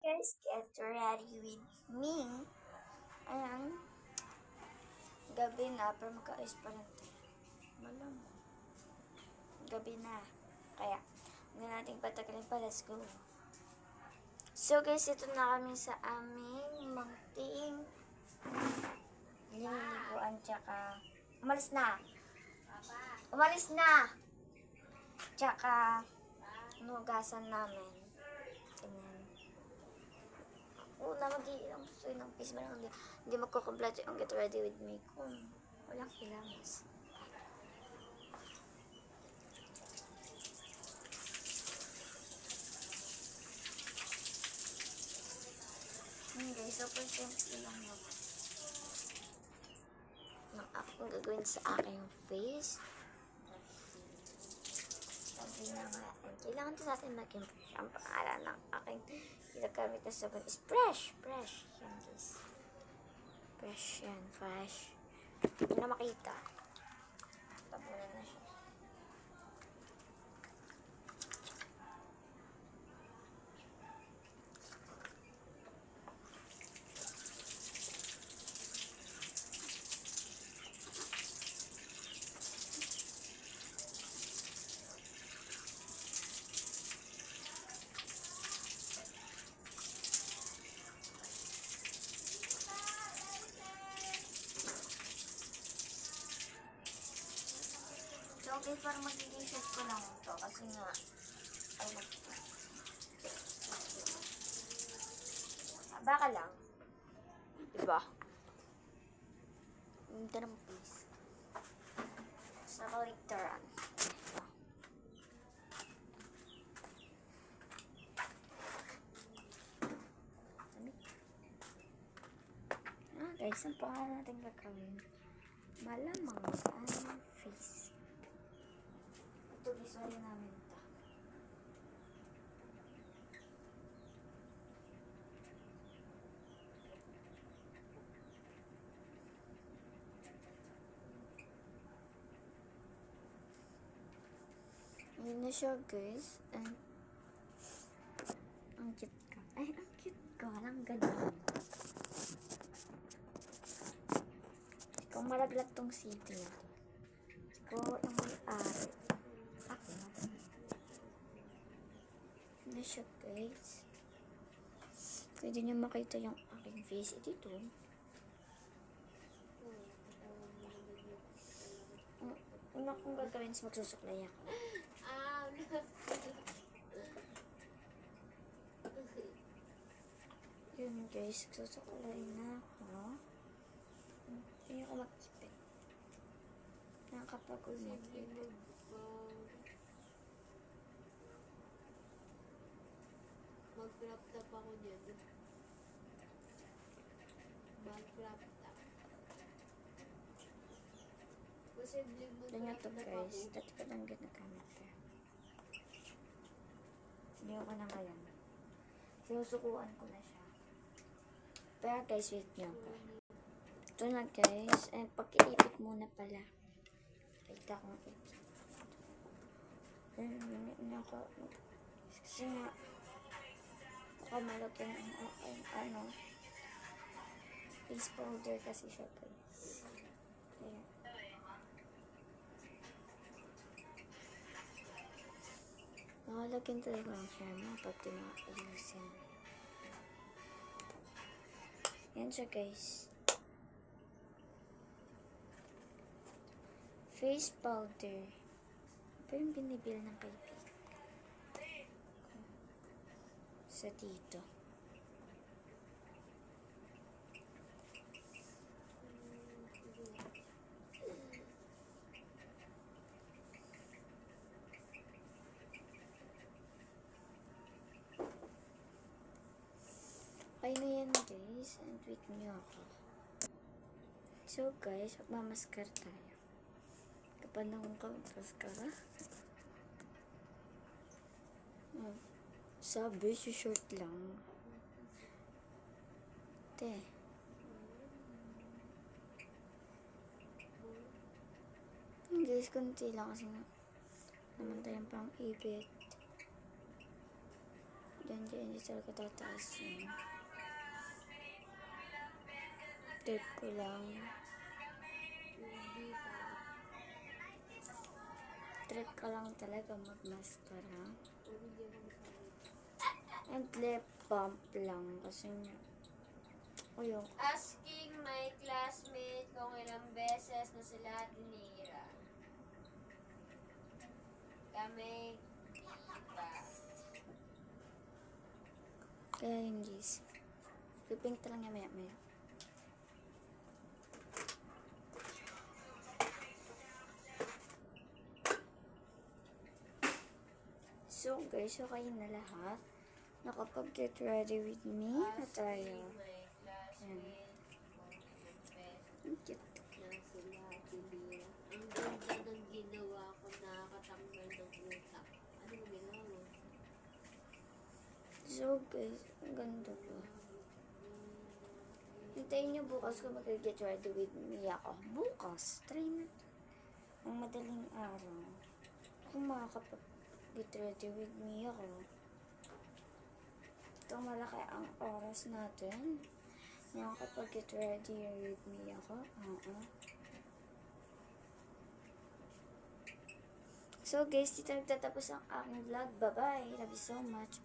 Guys, get ready with me. Ayan, gabi na, pero magkaayos pa rin tayo. Malamang. Gabi na. Kaya, hindi natin patagalin pa. Let's go. So guys, ito na kami sa aming munting liniliguan, tsaka umalis na. Umalis na. Tsaka nugasan namin. Ganyan. Una, mag-iilang gusto ng face mo lang. Hindi magkukumpleto yung get ready with me kung walang kilamas. Guys, super simple lang ako. Ng akong gagawin sa aking face. Sabi na nga, kailangan din natin maging fresh. Ang pangalan ng aking ginagamit na sabon is fresh. Fresh. Yan guys. Fresh yan. Fresh. Hindi na makita. Tabunan na siya. So, okay, parang magiging set ko lang ito kasi nga, ay, baka lang. Diba? Hindi naman please. Sa kaliktaran. Guys, ang pangalan natin gagawin. Malamang ang face. Ito, visual namin ito. Yun na siya, guys. And, ang cute ka. Ay, ang cute ka. Walang ganun. Kung malaglag tong city na to. Siguro ang may-ari. Ako na. Yun na siya, guys. Pwede niyo makita yung aking face. Dito. Una kong gagawin is magsusuklay ako. Yun guys, magsusuklay na ako. Hindi ako mag-ipit. Nakakapagod mag-ipit. Mag-wrap up ako dyan. Mag-wrap up. Posibleng Ganyan to mag-wrap up guys. ako. Dati ko lang ginagamit ka. Hindi ako na ngayon. Sinusukuan ko na siya. Pero guys, wait nyo ako. Ito na guys. And pag-iipit muna pala. Wait akong ipit. Naka... Kasi nga... Baka malagyan ang ano... face powder kasi siya guys. Ayan. Nakalagyan talaga ang siya na pag tinaayusin. Yan siya guys. Face powder. Ito yung binibili ng kaibigan. Sa dito. Okay na yan guys. And wait nyo ako. So guys, magmamaskara tayo. Kapag nang magmamaskara. Sabi, short lang. Te. Guys, kunti lang kasi naman tayong pang ibit. Diyan, hindi talaga tataas yun. Trip ko lang. Hindi pa. Trip ka lang talaga magmaskara. Pero hindi ako masabi. And lip bump lang kasi ayun. Asking my classmate kung ilang beses na sila tinira. Kami, di pa. Kaya yun guys. Pipink lang niya maya. So guys, okay na lahat. Nakapag-get ready with me na tayo. Asking my classmate kung ilang beses Ang cute. na sila tinira. Ang ganda ng ginawa ko, nakakatanggal ng utak. Ano yung ginawa mo? So guys, ang ganda po. Hintayin niyo bukas kung mag-get ready with me ako. Bukas, try na. Ang madaling araw. Kung makakapag-get ready with me ako. Ito malaki ang oras natin. Makakapag-get ready with me ako. So guys, dito nagtatapos ang aking vlog. Bye-bye. Love you so much.